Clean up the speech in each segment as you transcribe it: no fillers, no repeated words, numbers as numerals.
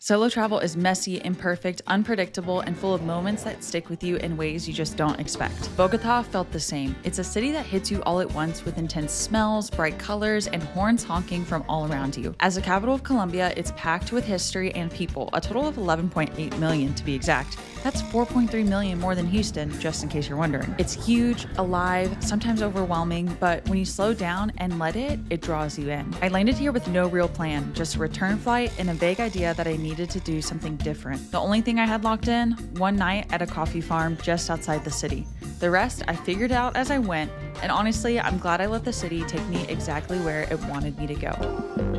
Solo travel is messy, imperfect, unpredictable, and full of moments that stick with you in ways you just don't expect. Bogota felt the same. It's a city that hits you all at once with intense smells, bright colors, and horns honking from all around you. As the capital of Colombia, it's packed with history and people, a total of 11.8 million to be exact. That's 4.3 million more than Houston, just in case you're wondering. It's huge, alive, sometimes overwhelming, but when you slow down and let it draws you in. I landed here with no real plan, just a return flight and a vague idea that I needed to do something different. The only thing I had locked in, one night at a coffee farm just outside the city. The rest I figured out as I went, and honestly, I'm glad I let the city take me exactly where it wanted me to go.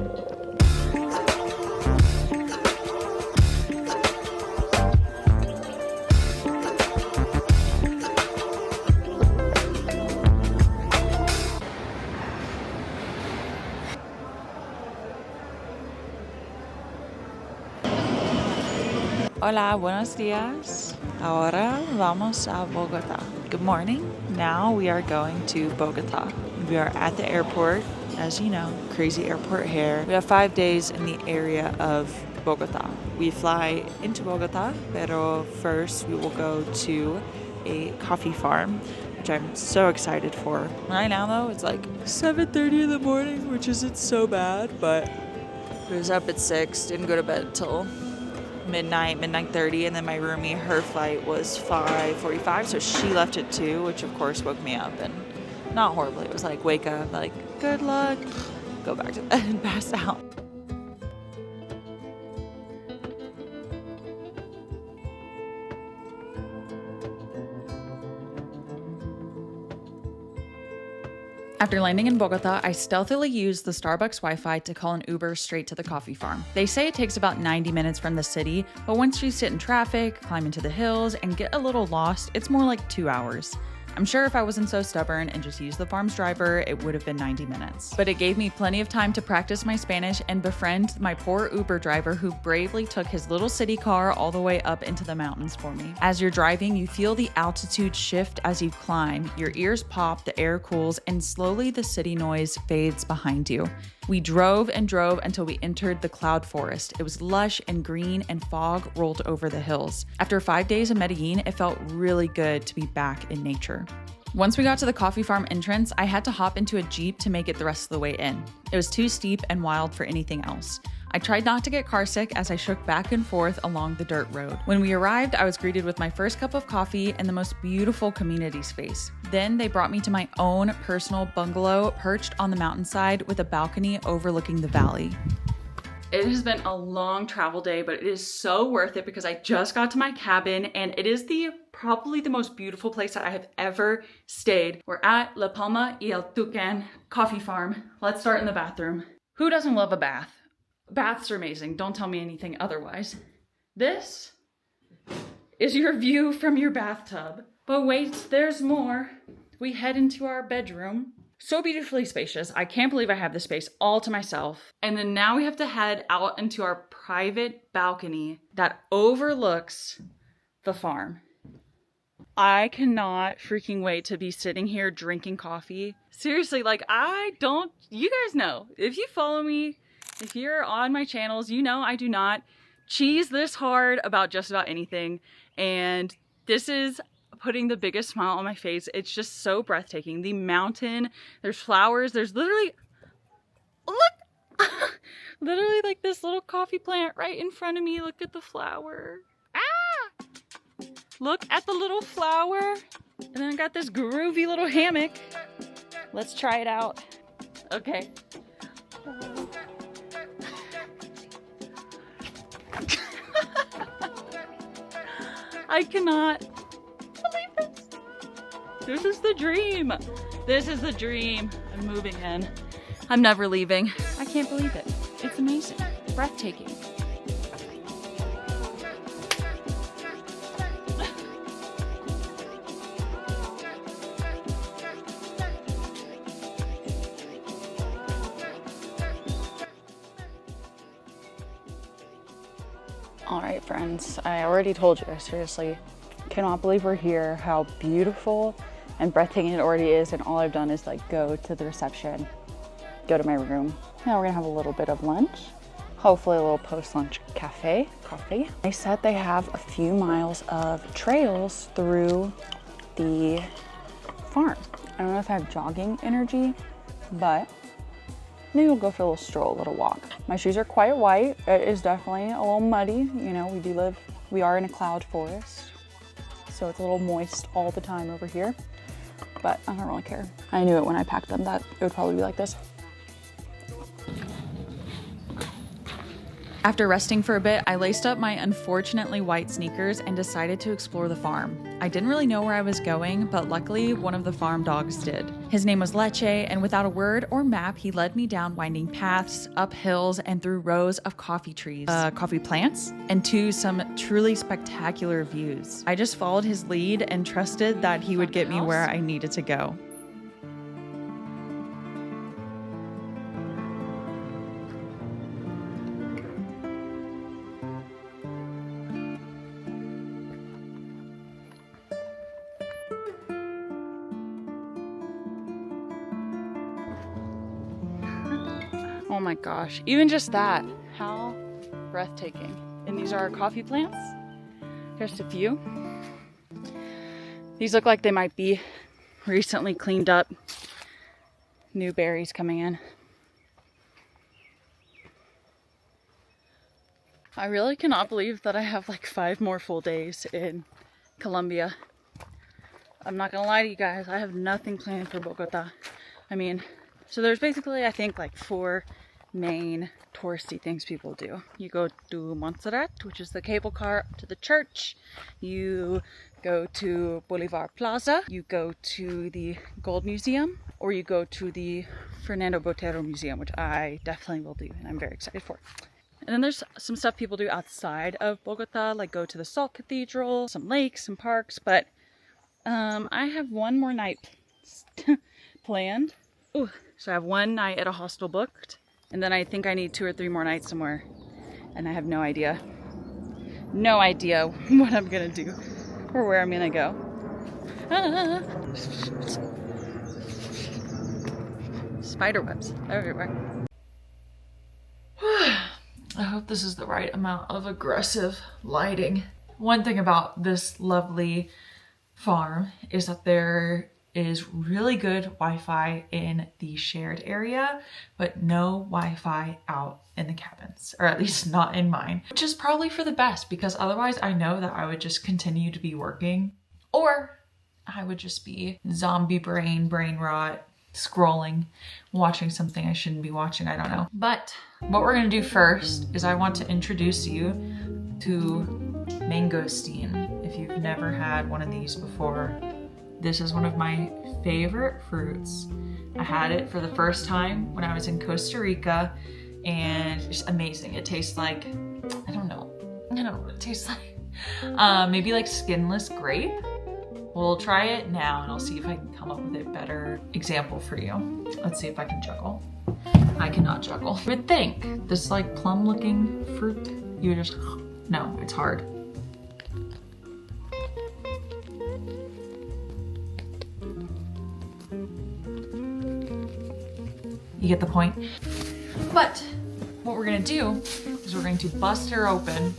Hola, buenos días. Ahora vamos a Bogotá. Good morning. Now we are going to Bogotá. We are at the airport, as you know, crazy airport here. We have 5 days in the area of Bogotá. We fly into Bogotá, pero first we will go to a coffee farm, which I'm so excited for. Right now though, it's like 7:30 in the morning, which isn't so bad, but I was up at 6, didn't go to bed till midnight 30, and then my roomie, her flight was 5:45, so she left at 2, which of course woke me up, and not horribly. It was like, wake up, like, good luck, go back to bed and pass out. After landing in Bogota, I stealthily used the Starbucks Wi-Fi to call an Uber straight to the coffee farm. They say it takes about 90 minutes from the city, but once you sit in traffic, climb into the hills, and get a little lost, it's more like 2 hours. I'm sure if I wasn't so stubborn and just used the farm's driver, it would have been 90 minutes. But it gave me plenty of time to practice my Spanish and befriend my poor Uber driver who bravely took his little city car all the way up into the mountains for me. As you're driving, you feel the altitude shift as you climb. Your ears pop, the air cools, and slowly the city noise fades behind you. We drove and drove until we entered the cloud forest. It was lush and green, and fog rolled over the hills. After 5 days in Medellin, it felt really good to be back in nature. Once we got to the coffee farm entrance, I had to hop into a Jeep to make it the rest of the way in. It was too steep and wild for anything else. I tried not to get carsick as I shook back and forth along the dirt road. When we arrived, I was greeted with my first cup of coffee and the most beautiful community space. Then they brought me to my own personal bungalow perched on the mountainside with a balcony overlooking the valley. It has been a long travel day, but it is so worth it because I just got to my cabin and it is probably the most beautiful place that I have ever stayed. We're at La Palma y el Tucán coffee farm. Let's start in the bathroom. Who doesn't love a bath? Baths are amazing. Don't tell me anything otherwise. This is your view from your bathtub. But wait, there's more. We head into our bedroom. So beautifully spacious. I can't believe I have this space all to myself. And then now we have to head out into our private balcony that overlooks the farm. I cannot freaking wait to be sitting here drinking coffee. Seriously, like you guys know, if you follow me, if you're on my channels, you know I do not cheese this hard about just about anything. And this is putting the biggest smile on my face. It's just so breathtaking. The mountain, there's flowers, there's literally, look, literally like this little coffee plant right in front of me. Look at the flower. Ah! Look at the little flower. And then I got this groovy little hammock. Let's try it out. Okay. I cannot believe this. This is the dream. This is the dream. I'm moving in. I'm never leaving. I can't believe it. It's amazing. Breathtaking. All right, friends, I already told you, I seriously cannot believe we're here, how beautiful and breathtaking it already is, and all I've done is like go to the reception, go to my room. Now we're gonna have a little bit of lunch, hopefully a little post-lunch coffee. They said they have a few miles of trails through the farm. I don't know if I have jogging energy, but maybe we'll go for a little stroll, a little walk. My shoes are quite white. It is definitely a little muddy. You know, we are in a cloud forest, so it's a little moist all the time over here, but I don't really care. I knew it when I packed them that it would probably be like this. After resting for a bit, I laced up my unfortunately white sneakers and decided to explore the farm. I didn't really know where I was going, but luckily one of the farm dogs did. His name was Leche, and without a word or map, he led me down winding paths, up hills, and through rows of coffee trees, coffee plants, and to some truly spectacular views. I just followed his lead and trusted that he would get me where I needed to go. Oh my gosh, even just that, how breathtaking. And these are our coffee plants. Here's a few. These look like they might be recently cleaned up. New berries coming in. I really cannot believe that I have like 5 more full days in Colombia. I'm not gonna lie to you guys, I have nothing planned for Bogota. I mean, so there's basically, I think, like 4 main touristy things people do. You go to Monserrate, which is the cable car up to the church. You go to Bolivar Plaza. You go to the Gold Museum, or you go to the Fernando Botero Museum, which I definitely will do, and I'm very excited for. And then there's some stuff people do outside of Bogota, like go to the Salt Cathedral, some lakes, some parks, but I have one more night planned. Ooh, so I have one night at a hostel booked, and then I think I need 2 or 3 more nights somewhere, and I have no idea what I'm gonna do or where I'm gonna go. Ah. Spider webs everywhere. I hope this is the right amount of aggressive lighting. One thing about this lovely farm is that there is really good Wi-Fi in the shared area, but no Wi-Fi out in the cabins, or at least not in mine, which is probably for the best, because otherwise I know that I would just continue to be working, or I would just be zombie brain rot, scrolling, watching something I shouldn't be watching, I don't know. But what we're gonna do first is I want to introduce you to mangosteen. If you've never had one of these before, this is one of my favorite fruits. I had it for the first time when I was in Costa Rica, and it's amazing. It tastes like, I don't know what it tastes like. Maybe like skinless grape. We'll try it now and I'll see if I can come up with a better example for you. Let's see if I can juggle. I cannot juggle. You would think this like plum looking fruit, you would just, no, it's hard. You get the point? But what we're gonna do is we're going to bust her open.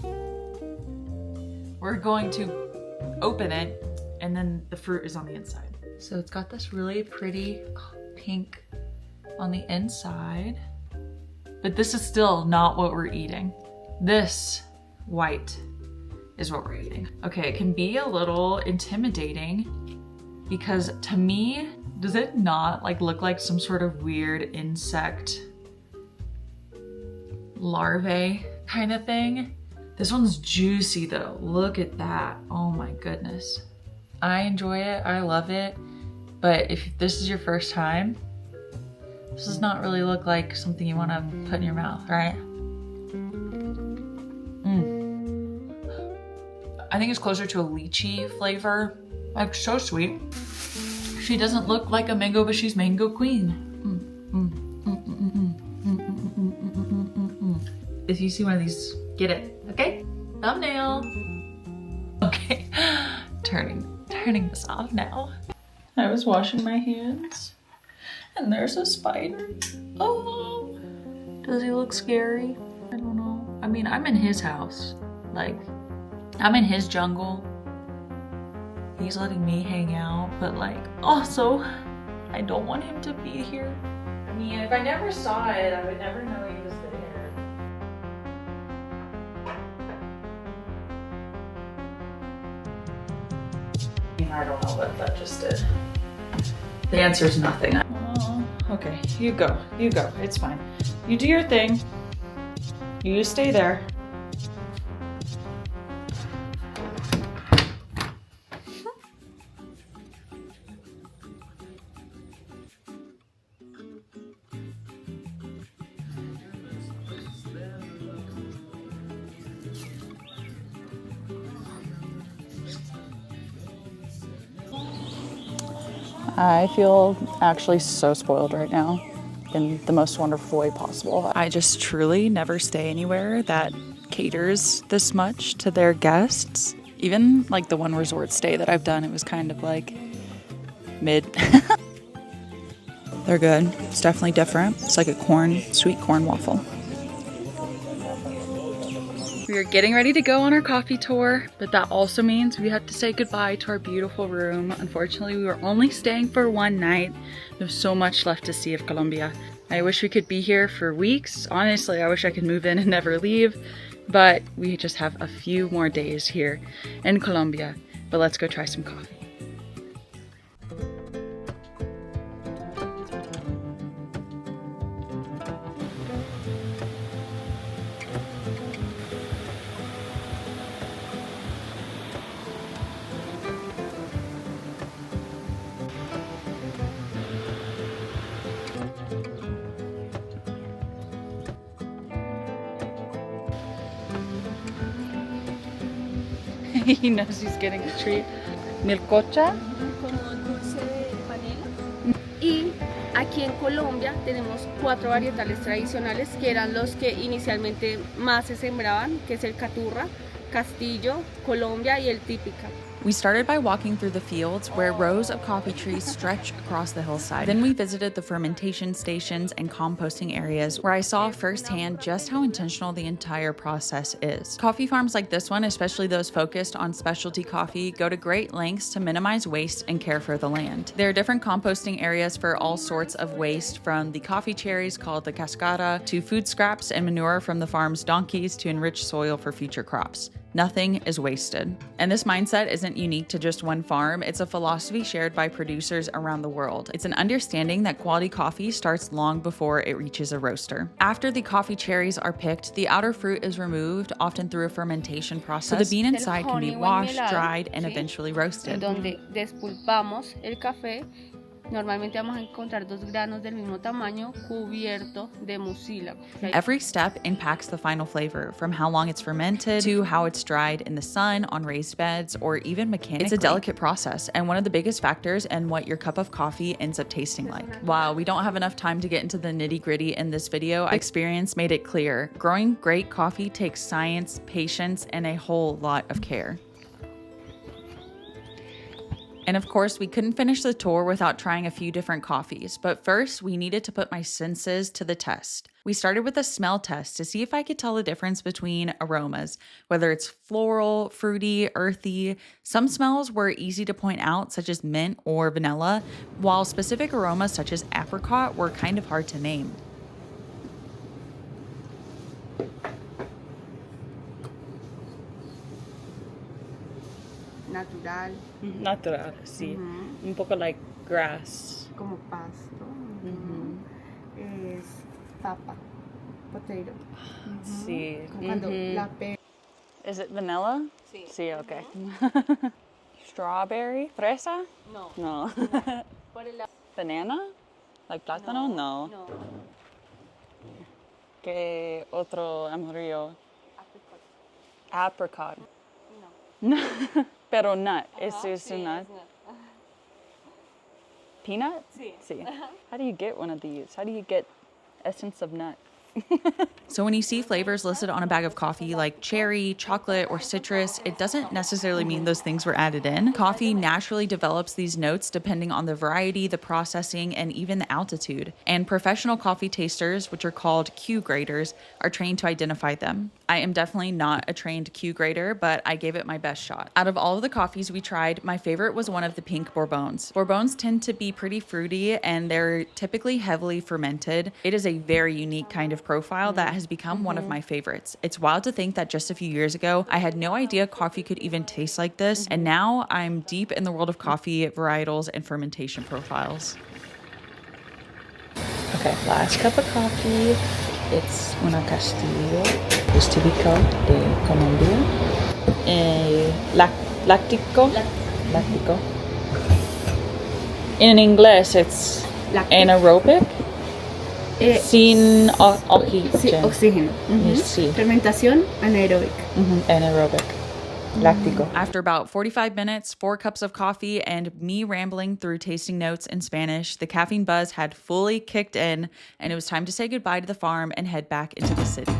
We're going to open it, and then the fruit is on the inside. So it's got this really pretty pink on the inside, but this is still not what we're eating. This white is what we're eating. Okay, it can be a little intimidating because to me, does it not like look like some sort of weird insect larvae kind of thing? This one's juicy though. Look at that. Oh my goodness. I enjoy it. I love it. But if this is your first time, this does not really look like something you want to put in your mouth, right? I think it's closer to a lychee flavor. Like so sweet. She doesn't look like a mango, but she's mango queen. If you see one of these, get it, okay? Thumbnail. Okay, turning this off now. I was washing my hands and there's a spider. Oh, does he look scary? I don't know. I mean, I'm in his house. Like, I'm in his jungle. He's letting me hang out, but like, also, I don't want him to be here. I mean, if I never saw it, I would never know he was there. I mean, I don't know what that just did. The answer is nothing. Oh, okay, you go, it's fine. You do your thing. You stay there. I feel actually so spoiled right now in the most wonderful way possible. I just truly never stay anywhere that caters this much to their guests. Even like the one resort stay that I've done, it was kind of like mid. They're good. It's definitely different. It's like a sweet corn waffle. We are getting ready to go on our coffee tour, but that also means we have to say goodbye to our beautiful room. Unfortunately, we were only staying for one night. There's so much left to see of Colombia. I wish we could be here for weeks. Honestly, I wish I could move in and never leave, but we just have a few more days here in Colombia. But let's go try some coffee. He knows he's getting a treat. Milcocha. Como dulce de panela. Y aquí en Colombia tenemos 4 varietales tradicionales que eran los que inicialmente más se sembraban, que es el caturra, castillo, Colombia y el típica. We started by walking through the fields where rows of coffee trees stretch across the hillside. Then we visited the fermentation stations and composting areas where I saw firsthand just how intentional the entire process is. Coffee farms like this one, especially those focused on specialty coffee, go to great lengths to minimize waste and care for the land. There are different composting areas for all sorts of waste, from the coffee cherries called the cascara to food scraps and manure from the farm's donkeys to enrich soil for future crops. Nothing is wasted. And this mindset isn't unique to just one farm. It's a philosophy shared by producers around the world. It's an understanding that quality coffee starts long before it reaches a roaster. After the coffee cherries are picked, the outer fruit is removed, often through a fermentation process. So the bean inside can be washed, dried, and eventually roasted. Donde despulpamos el café. Normalmente vamos a encontrar 2 granos del mismo tamaño cubierto de mucílago. Every step impacts the final flavor, from how long it's fermented to how it's dried in the sun, on raised beds, or even mechanically. It's a delicate process and one of the biggest factors in what your cup of coffee ends up tasting like. While we don't have enough time to get into the nitty-gritty in this video, experience made it clear. Growing great coffee takes science, patience, and a whole lot of care. And of course, we couldn't finish the tour without trying a few different coffees. But first, we needed to put my senses to the test. We started with a smell test to see if I could tell the difference between aromas, whether it's floral, fruity, earthy. Some smells were easy to point out, such as mint or vanilla, while specific aromas such as apricot were kind of hard to name. Natural. Natural, sí. Un poco like grass. Como pasto. Es papa. Botero. Sí. Cuando la Is it vanilla? Sí. Sí, okay. Strawberry? Fresa? No. No. Por el lado. Banana? Like plátano? No. No. ¿Qué otro amarillo? Apricot. Apricot. No. Pero nut. Is a Sí, nut? es nut. Peanut? Sí. Sí. How do you get one of these? How do you get essence of nut? So when you see flavors listed on a bag of coffee like cherry, chocolate, or citrus, it doesn't necessarily mean those things were added in. Coffee naturally develops these notes depending on the variety, the processing, and even the altitude. And professional coffee tasters, which are called Q graders, are trained to identify them. I am definitely not a trained Q grader, but I gave it my best shot. Out of all of the coffees we tried, my favorite was one of the pink Bourbons. Bourbons tend to be pretty fruity and they're typically heavily fermented. It is a very unique kind of profile that has become one of my favorites. It's wild to think that just a few years ago, I had no idea coffee could even taste like this. And now I'm deep in the world of coffee, varietals, and fermentation profiles. Okay, last cup of coffee. It's una Castillo. It's typical de Colombia. Láctico. In English, it's anaerobic. Sin oxygen. Sí. Fermentación anaeróbica. Anaerobic. Láctico. After about 45 minutes, 4 cups of coffee, and me rambling through tasting notes in Spanish, the caffeine buzz had fully kicked in, and it was time to say goodbye to the farm and head back into the city.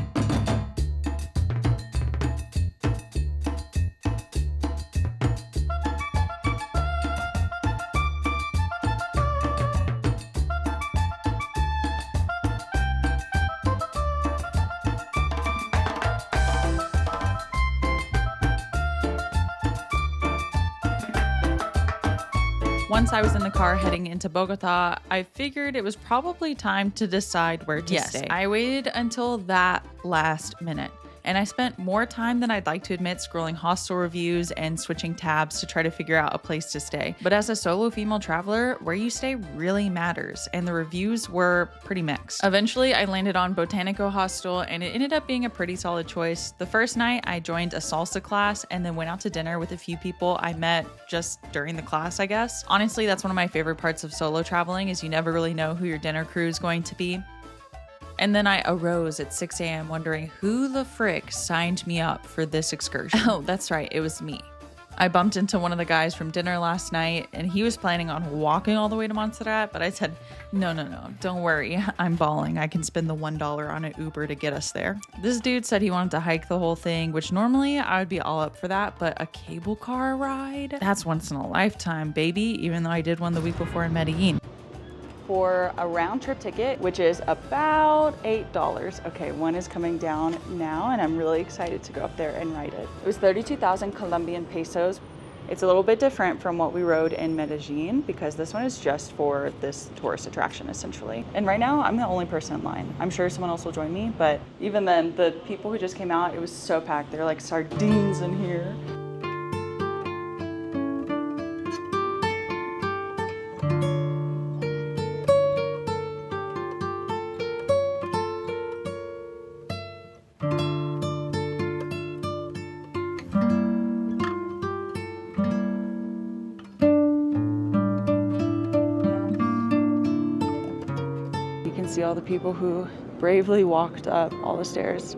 Once I was in the car heading into Bogota, I figured it was probably time to decide where to stay. I waited until that last minute, and I spent more time than I'd like to admit scrolling hostel reviews and switching tabs to try to figure out a place to stay. But as a solo female traveler, where you stay really matters, and the reviews were pretty mixed. Eventually, I landed on Botanico Hostel, and it ended up being a pretty solid choice. The first night, I joined a salsa class and then went out to dinner with a few people I met just during the class, I guess. Honestly, that's one of my favorite parts of solo traveling, is you never really know who your dinner crew is going to be. And then I arose at 6 a.m. wondering who the frick signed me up for this excursion. Oh, that's right, it was me. I bumped into one of the guys from dinner last night, and he was planning on walking all the way to Monserrate, but I said, no, don't worry, I'm balling. I can spend the $1 on an Uber to get us there. This dude said he wanted to hike the whole thing, which normally I would be all up for that, but a cable car ride? That's once in a lifetime, baby, even though I did one the week before in Medellin. For a round trip ticket, which is about $8. Okay, one is coming down now, and I'm really excited to go up there and ride it. It was 32,000 Colombian pesos. It's a little bit different from what we rode in Medellin because this one is just for this tourist attraction, essentially. And right now, I'm the only person in line. I'm sure someone else will join me, but even then, the people who just came out, it was so packed. They're like sardines in here. See all the people who bravely walked up all the stairs.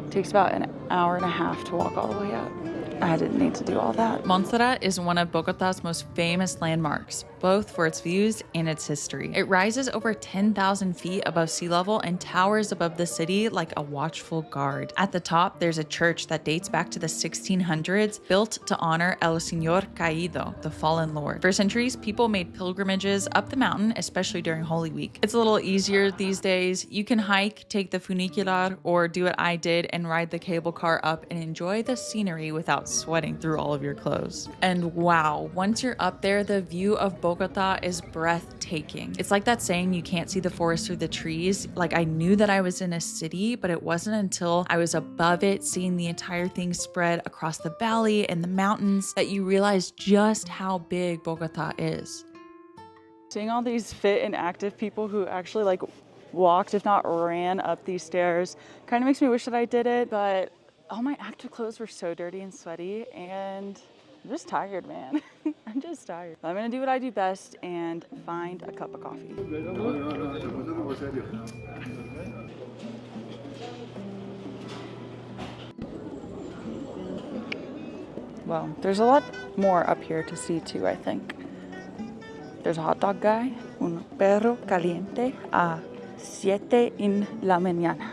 It takes about an hour and a half to walk all the way up. I didn't need to do all that. Monserrate is one of Bogotá's most famous landmarks, both for its views and its history. It rises over 10,000 feet above sea level and towers above the city like a watchful guard. At the top, there's a church that dates back to the 1600s, built to honor El Señor Caído, the fallen lord. For centuries, people made pilgrimages up the mountain, especially during Holy Week. It's a little easier these days. You can hike, take the funicular, or do what I did and ride the cable car up and enjoy the scenery without sweating through all of your clothes. And wow, once you're up there, the view of Bogota is breathtaking. It's like that saying, you can't see the forest through the trees. Like, I knew that I was in a city, but it wasn't until I was above it, seeing the entire thing spread across the valley and the mountains, that you realize just how big Bogota is. Seeing all these fit and active people who actually like walked, if not ran up these stairs, kind of makes me wish that I did it, but all my active clothes were so dirty and sweaty, and I'm just tired, man. I'm just tired. I'm gonna do what I do best and find a cup of coffee. Well, there's a lot more up here to see too, I think. There's a hot dog guy, un perro caliente a 7 en la mañana.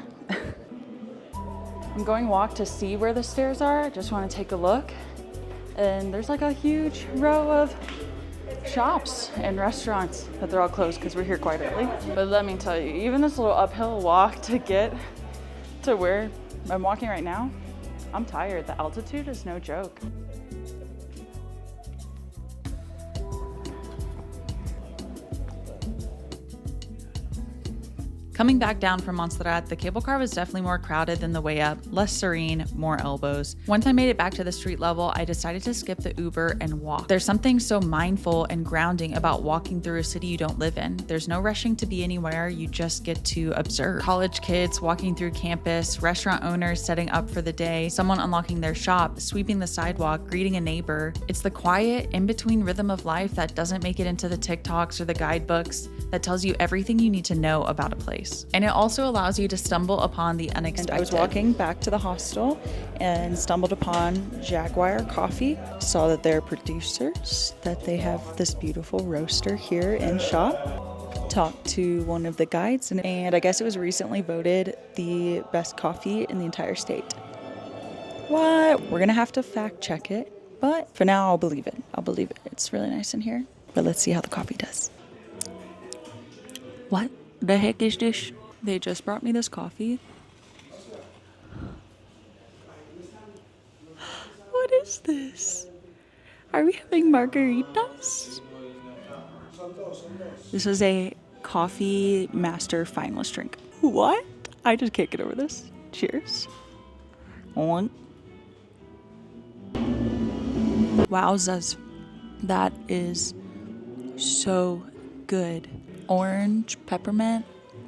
I'm going walk to see where the stairs are. I just want to take a look. And there's like a huge row of shops and restaurants, but they're all closed because we're here quite early. But let me tell you, even this little uphill walk to get to where I'm walking right now, I'm tired. The altitude is no joke. Coming back down from Monserrate, the cable car was definitely more crowded than the way up, less serene, more elbows. Once I made it back to the street level, I decided to skip the Uber and walk. There's something so mindful and grounding about walking through a city you don't live in. There's no rushing to be anywhere, you just get to observe. College kids walking through campus, restaurant owners setting up for the day, someone unlocking their shop, sweeping the sidewalk, greeting a neighbor. It's the quiet, in-between rhythm of life that doesn't make it into the TikToks or the guidebooks that tells you everything you need to know about a place. And it also allows you to stumble upon the unexpected. And I was walking back to the hostel and stumbled upon Jaguar Coffee. Saw that they're producers, that they have this beautiful roaster here in shop. Talked to one of the guides, and I guess it was recently voted the best coffee in the entire state. What? We're gonna have to fact check it, but for now I'll believe it. I'll believe it. It's really nice in here, but let's see how the coffee does. What the heck is this? They just brought me this coffee. What is this? Are we having margaritas? This is a coffee master finalist drink. What? I just can't get over this. Cheers. On. Wowzas. That is so good. Orange, peppermint,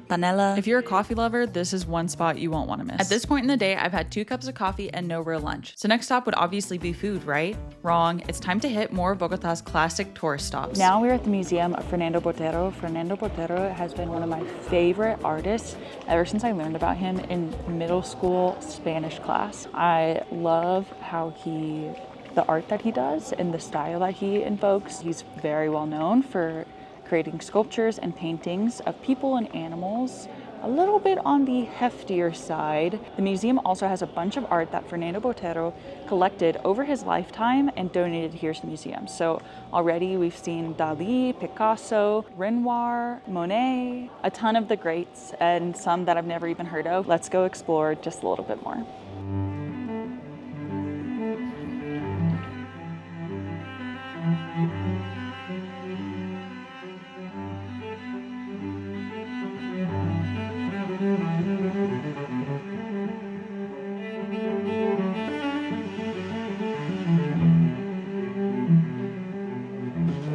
vanilla. If you're a coffee lover, this is one spot you won't want to miss. At this point in the day, I've had 2 cups of coffee and no real lunch. So next stop would obviously be food, right? Wrong. It's time to hit more of Bogota's classic tourist stops. Now we're at the museum of Fernando Botero. Fernando Botero has been one of my favorite artists ever since I learned about him in middle school Spanish class. I love how the art that he does and the style that he invokes. He's very well known for creating sculptures and paintings of people and animals, a little bit on the heftier side. The museum also has a bunch of art that Fernando Botero collected over his lifetime and donated here to the museum. So already we've seen Dali, Picasso, Renoir, Monet, a ton of the greats and some that I've never even heard of. Let's go explore just a little bit more.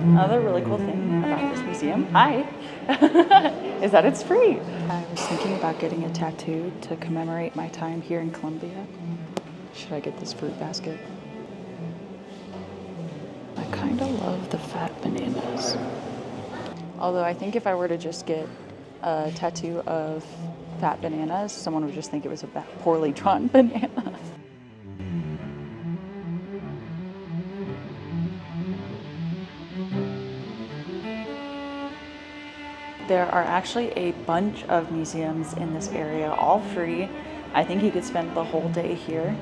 Another really cool thing about this museum, is that it's free. I was thinking about getting a tattoo to commemorate my time here in Colombia. Should I get this fruit basket? I kind of love the fat bananas. Although I think if I were to just get a tattoo of fat bananas, someone would just think it was a poorly drawn banana. There are actually a bunch of museums in this area, all free. I think you could spend the whole day here.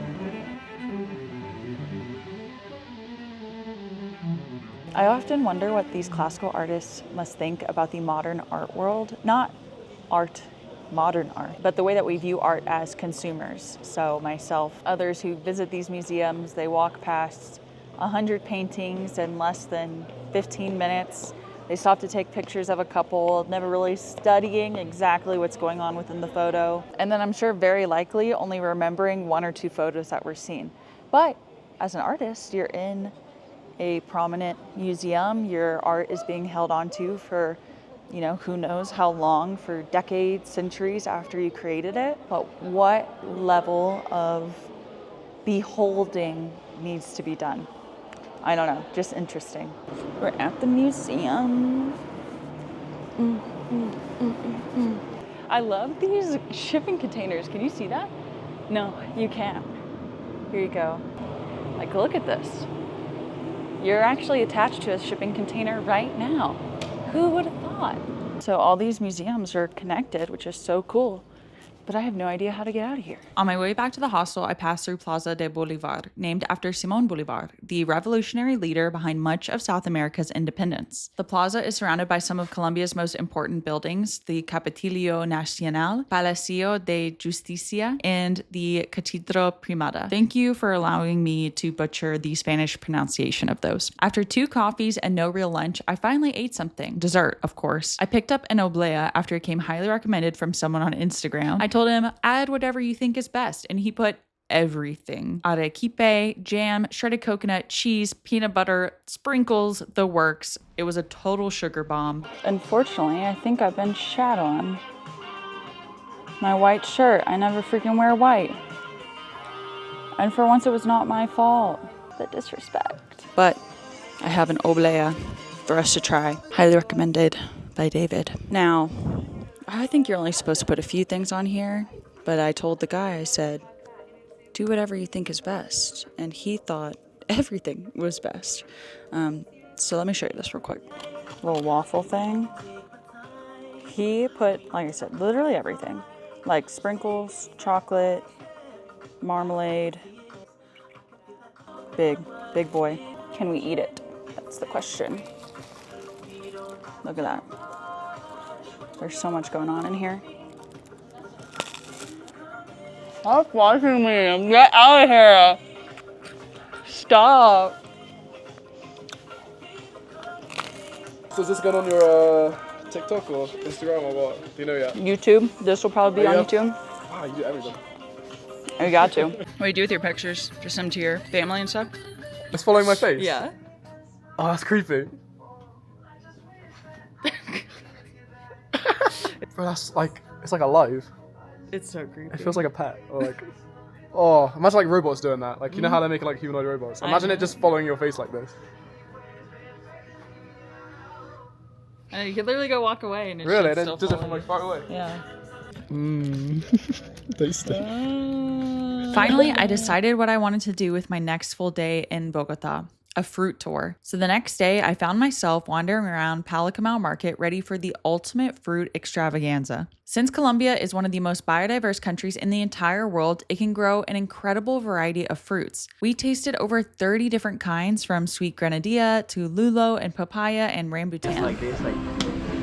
I often wonder what these classical artists must think about the modern art world. Not art, modern art, but the way that we view art as consumers. So myself, others who visit these museums, they walk past 100 paintings in less than 15 minutes. They stop to take pictures of a couple, never really studying exactly what's going on within the photo. And then I'm sure very likely only remembering 1 or 2 photos that were seen. But as an artist, you're in a prominent museum. Your art is being held onto for, who knows how long, for decades, centuries after you created it. But what level of beholding needs to be done? I don't know, just interesting. We're at the museum. I love these shipping containers. Can you see that? No, you can't. Here you go. Like, look at this. You're actually attached to a shipping container right now. Who would have thought? So all these museums are connected, which is so cool. But I have no idea how to get out of here. On my way back to the hostel, I passed through Plaza de Bolivar, named after Simón Bolívar, the revolutionary leader behind much of South America's independence. The plaza is surrounded by some of Colombia's most important buildings, the Capitolio Nacional, Palacio de Justicia, and the Catedral Primada. Thank you for allowing me to butcher the Spanish pronunciation of those. After 2 coffees and no real lunch, I finally ate something. Dessert, of course. I picked up an oblea after it came highly recommended from someone on Instagram. I told him, add whatever you think is best, and he put everything. Arequipe, jam, shredded coconut, cheese, peanut butter, sprinkles, the works. It was a total sugar bomb. Unfortunately, I think I've been shat on. My white shirt, I never freaking wear white. And for once it was not my fault. The disrespect. But I have an oblea for us to try. Highly recommended by David. Now, I think you're only supposed to put a few things on here, but I told the guy, I said, do whatever you think is best. And he thought everything was best. So let me show you this real quick. Little waffle thing. He put, like I said, literally everything. Like sprinkles, chocolate, marmalade. Big boy. Can we eat it? That's the question. Look at that. There's so much going on in here. Stop watching me. Get out of here. Stop. So is this going on your TikTok or Instagram or what? Do you know yet? YouTube. This will probably be on YouTube. Wow, you do everything. We got to. What do you do with your pictures? Just send them to your family and stuff? It's following my face? Yeah. Oh, that's creepy. Bro, that's like, it's like alive. It's so creepy. It feels like a pet. Or like, oh, imagine like robots doing that. Like, you know how they're making like humanoid robots? Imagine it just following your face like this. And you could literally go walk away and it's Really? just It still does it from following like far away? you. Yeah. Tasty. Finally, I decided what I wanted to do with my next full day in Bogota. A fruit tour. So the next day, I found myself wandering around Paloquemao Market ready for the ultimate fruit extravaganza. Since Colombia is one of the most biodiverse countries in the entire world, it can grow an incredible variety of fruits. We tasted over 30 different kinds, from sweet grenadilla to lulo and papaya and rambutan. Just like this,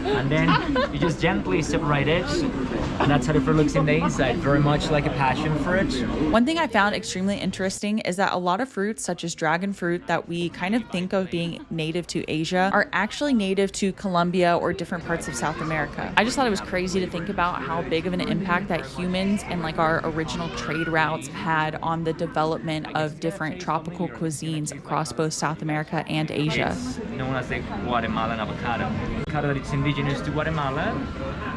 and then you just gently separate it, and that's how the fruit looks in the inside. Very much like a passion fruit. One thing I found extremely interesting is that a lot of fruits, such as dragon fruit, that we kind of think of being native to Asia, are actually native to Colombia or different parts of South America. I just thought it was crazy to think about how big of an impact that humans and like our original trade routes had on the development of different tropical cuisines across both South America and Asia. Known as the Guatemalan avocado. Avocado that it's indigenous to Guatemala,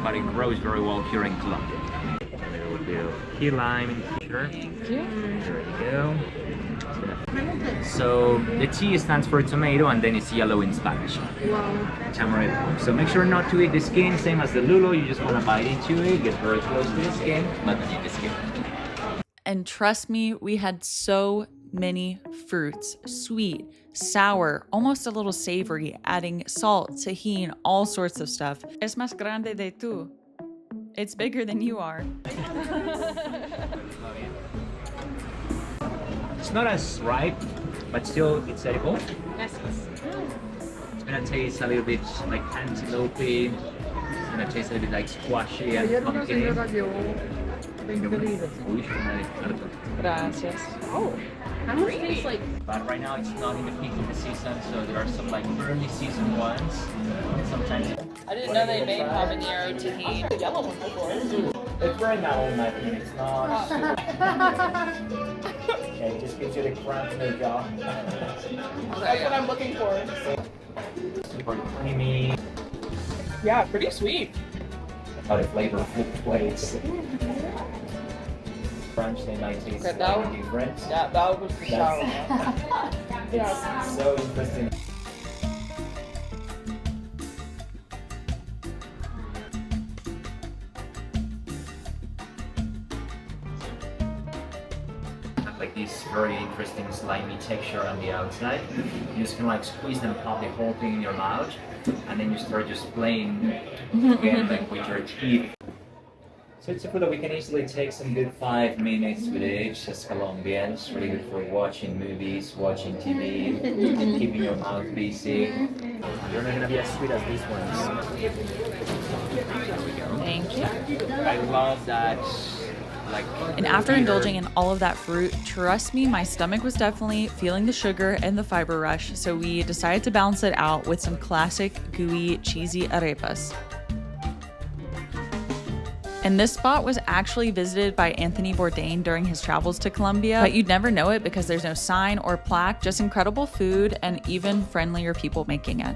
but it grows very well here in Colombia. A little bit of key lime in here. There you go. So the T stands for tomato, and then it's yellow in Spanish. Wow. Tamarindo. So make sure not to eat the skin, same as the lulo. You just want to bite into it, get very close to the skin, but don't eat the skin. And trust me, we had so many fruits, sweet, sour, almost a little savory, adding salt, tahini, all sorts of stuff. Es más grande de tú. It's bigger than you are. It's not as ripe, but still it's edible. It's gonna taste a little bit like antelope. It's gonna taste a little bit like squashy and pumpkin. Gracias. Almost tastes like But right now it's not in the peak of the season, so there are some like early season ones. Sometimes I didn't know they made habanero tahini. The yellow one before. it's very mellow in my opinion. It's not. Yeah, it just gives you the crunch in the jaw. That's what I'm looking for. Super creamy. Yeah, pretty sweet. How the flavor fluctuates. Crunch, they might taste Okay, that one- different. That was for sour. It's so interesting. Like this very interesting slimy texture on the outside. You just kind of like squeeze them, pop the whole thing in your mouth, and then you start just playing again like with your teeth. So it's a food that we can easily take some good 5 minutes with each as Colombians. Really good for watching movies, watching TV, keeping your mouth busy. They're not gonna be as sweet as these ones. Thank you. I love that. And after indulging in all of that fruit, trust me, my stomach was definitely feeling the sugar and the fiber rush, so we decided to balance it out with some classic, gooey, cheesy arepas. And this spot was actually visited by Anthony Bourdain during his travels to Colombia, but you'd never know it because there's no sign or plaque, just incredible food and even friendlier people making it.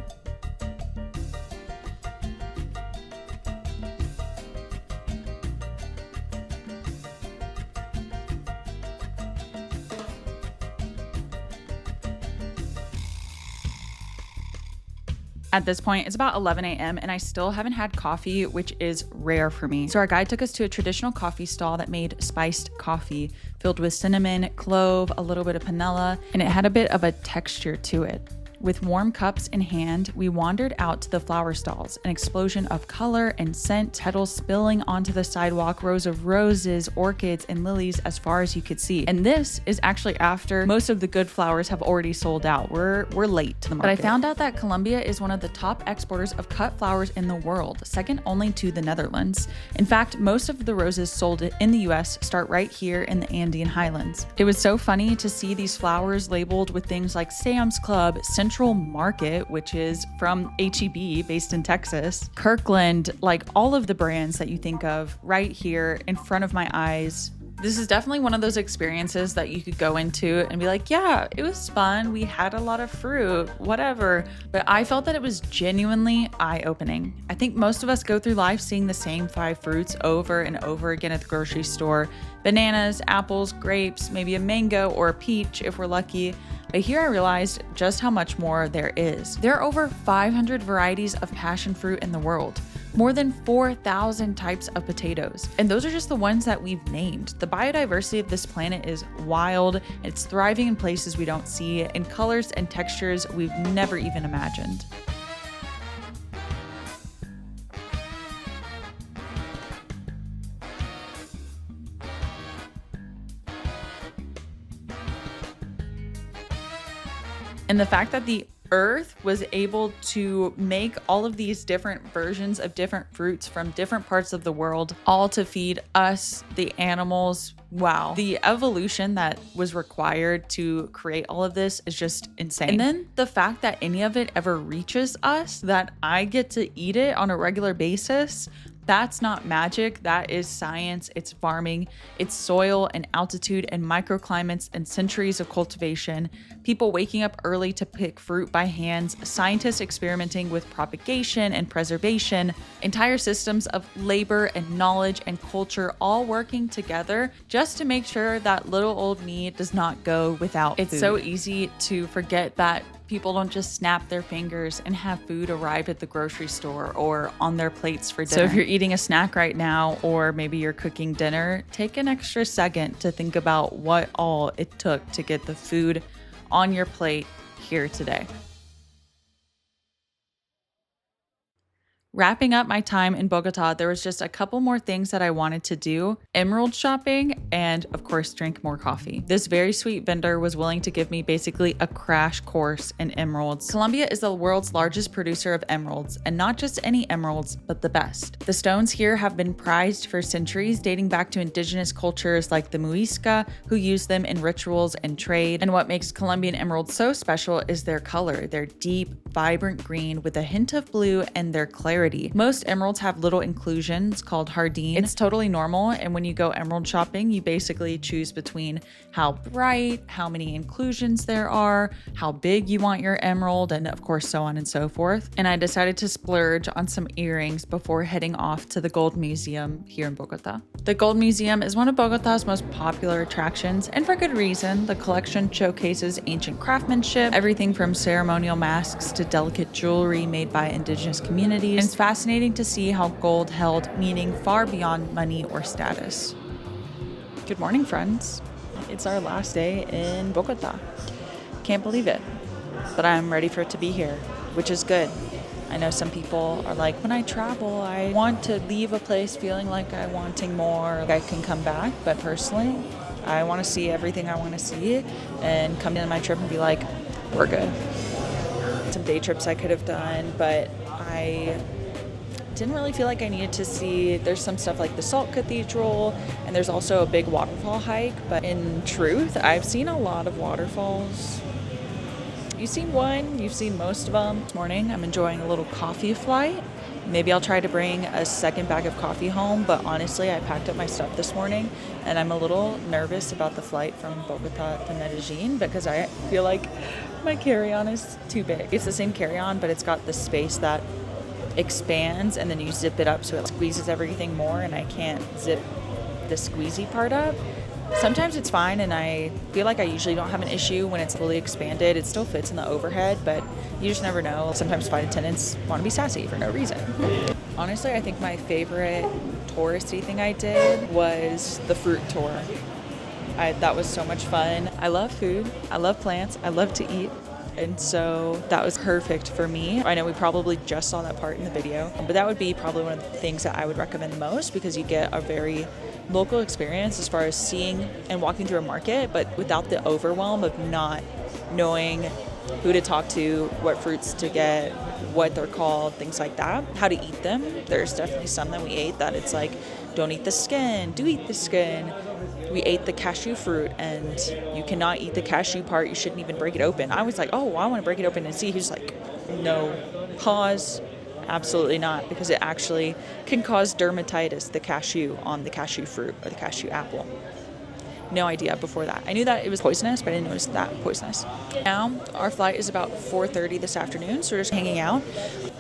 At this point, it's about 11 a.m. and I still haven't had coffee, which is rare for me. So our guide took us to a traditional coffee stall that made spiced coffee filled with cinnamon, clove, a little bit of panela, and it had a bit of a texture to it. With warm cups in hand, we wandered out to the flower stalls, an explosion of color and scent, petals spilling onto the sidewalk, rows of roses, orchids, and lilies as far as you could see. And this is actually after most of the good flowers have already sold out. We're late to the market. But I found out that Colombia is one of the top exporters of cut flowers in the world, second only to the Netherlands. In fact, most of the roses sold in the US start right here in the Andean highlands. It was so funny to see these flowers labeled with things like Sam's Club, Central Market, which is from H-E-B based in Texas, Kirkland, like all of the brands that you think of right here in front of my eyes. This is definitely one of those experiences that you could go into and be like, yeah, it was fun. We had a lot of fruit, whatever. But I felt that it was genuinely eye-opening. I think most of us go through life seeing the same 5 fruits over and over again at the grocery store. Bananas, apples, grapes, maybe a mango or a peach if we're lucky. But here I realized just how much more there is. There are over 500 varieties of passion fruit in the world, more than 4,000 types of potatoes. And those are just the ones that we've named. The biodiversity of this planet is wild. It's thriving in places we don't see, in colors and textures we've never even imagined. And the fact that the earth was able to make all of these different versions of different fruits from different parts of the world, all to feed us, the animals. Wow. The evolution that was required to create all of this is just insane. And then the fact that any of it ever reaches us, that I get to eat it on a regular basis, that's not magic. That is science. It's farming. It's soil and altitude and microclimates and centuries of cultivation. People waking up early to pick fruit by hands. Scientists experimenting with propagation and preservation. Entire systems of labor and knowledge and culture all working together just to make sure that little old me does not go without food. It's so easy to forget that people don't just snap their fingers and have food arrive at the grocery store or on their plates for dinner. So if you're eating a snack right now, or maybe you're cooking dinner, take an extra second to think about what all it took to get the food on your plate here today. Wrapping up my time in Bogota, there was just a couple more things that I wanted to do. Emerald shopping and, of course, drink more coffee. This very sweet vendor was willing to give me basically a crash course in emeralds. Colombia is the world's largest producer of emeralds, and not just any emeralds, but the best. The stones here have been prized for centuries, dating back to indigenous cultures like the Muisca, who use them in rituals and trade. And what makes Colombian emeralds so special is their color. They're deep, vibrant green with a hint of blue and their clarity. Most emeralds have little inclusions called jardín. It's totally normal, and when you go emerald shopping, you basically choose between how bright, how many inclusions there are, how big you want your emerald, and of course so on and so forth. And I decided to splurge on some earrings before heading off to the Gold Museum here in Bogota. The Gold Museum is one of Bogota's most popular attractions, and for good reason. The collection showcases ancient craftsmanship, everything from ceremonial masks to delicate jewelry made by indigenous communities. And it's fascinating to see how gold held meaning far beyond money or status. Good morning, friends. It's our last day in Bogota. Can't believe it, but I'm ready for it to be here, which is good. I know some people are like, when I travel, I want to leave a place feeling like I'm wanting more, like I can come back. But personally, I want to see everything I want to see and come in my trip and be like, we're good. Some day trips I could have done, but I didn't really feel like I needed to see. There's some stuff like the Salt Cathedral, and there's also a big waterfall hike. But in truth, I've seen a lot of waterfalls. You've seen one, you've seen most of them. This morning, I'm enjoying a little coffee flight. Maybe I'll try to bring a second bag of coffee home, but honestly, I packed up my stuff this morning, and I'm a little nervous about the flight from Bogota to Medellin because I feel like my carry-on is too big. It's the same carry-on, but it's got the space that expands, and then you zip it up so it squeezes everything more, and I can't zip the squeezy part up. Sometimes it's fine, and I feel like I usually don't have an issue when it's fully expanded. It still fits in the overhead, but you just never know. Sometimes flight attendants want to be sassy for no reason. Honestly, I think my favorite touristy thing I did was the fruit tour. That was so much fun. I love food. I love plants. I love to eat. And so that was perfect for me. I know we probably just saw that part in the video, but that would be probably one of the things that I would recommend the most because you get a very local experience as far as seeing and walking through a market, but without the overwhelm of not knowing who to talk to, what fruits to get, what they're called, things like that, how to eat them. There's definitely some that we ate that it's like, don't eat the skin, do eat the skin. We ate the cashew fruit, and you cannot eat the cashew part. You shouldn't even break it open. I was like, oh, I want to break it open and see. He's like, no, pause. Absolutely not, because it actually can cause dermatitis, the cashew on the cashew fruit or the cashew apple. No idea before that. I knew that it was poisonous, but I didn't know it was that poisonous. Now, our flight is about 4:30 this afternoon, so we're just hanging out.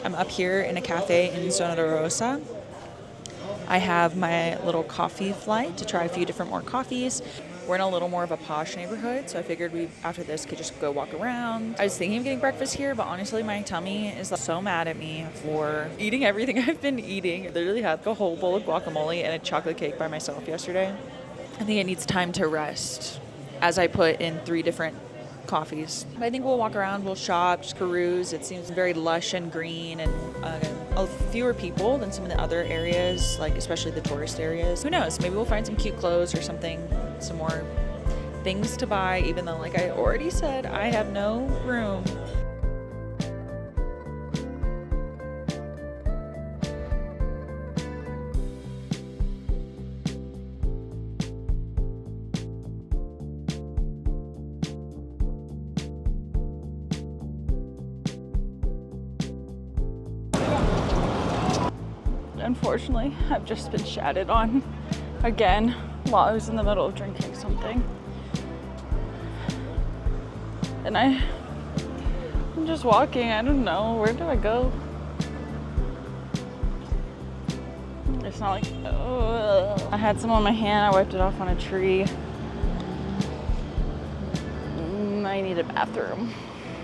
I'm up here in a cafe in Zona de Rosa. I have my little coffee flight to try a few different more coffees. We're in a little more of a posh neighborhood, so I figured we, after this, could just go walk around. I was thinking of getting breakfast here, but honestly, my tummy is so mad at me for eating everything I've been eating. I literally had a whole bowl of guacamole and a chocolate cake by myself yesterday. I think it needs time to rest, as I put in 3 different coffees. I think we'll walk around, we'll shop, just peruse. It seems very lush and green and fewer people than some of the other areas, like especially the tourist areas. Who knows? Maybe we'll find some cute clothes or something, some more things to buy, even though, like I already said, I have no room. Unfortunately, I've just been shatted on again while I was in the middle of drinking something. And I'm just walking, I don't know, where do I go? It's not like, I had some on my hand, I wiped it off on a tree. I need a bathroom.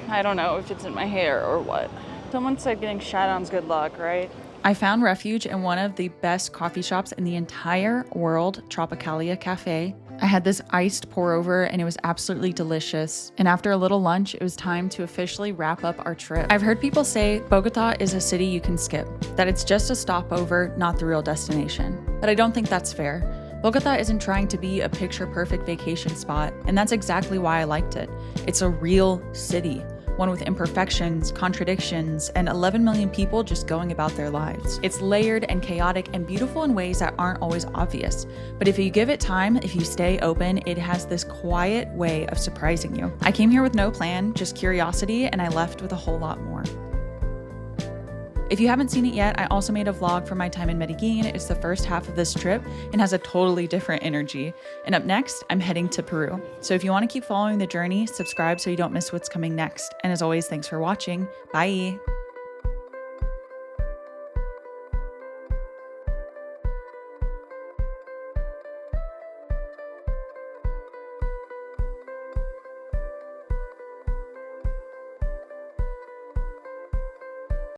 I don't know if it's in my hair or what. Someone said getting shat on's good luck, right? I found refuge in one of the best coffee shops in the entire world, Tropicalia Cafe. I had this iced pour over and it was absolutely delicious. And after a little lunch, it was time to officially wrap up our trip. I've heard people say Bogota is a city you can skip, that it's just a stopover, not the real destination. But I don't think that's fair. Bogota isn't trying to be a picture-perfect vacation spot, and that's exactly why I liked it. It's a real city. One with imperfections, contradictions, and 11 million people just going about their lives. It's layered and chaotic and beautiful in ways that aren't always obvious. But if you give it time, if you stay open, it has this quiet way of surprising you. I came here with no plan, just curiosity, and I left with a whole lot more. If you haven't seen it yet, I also made a vlog for my time in Medellin. It's the first half of this trip and has a totally different energy. And up next, I'm heading to Peru. So if you want to keep following the journey, subscribe so you don't miss what's coming next. And as always, thanks for watching. Bye.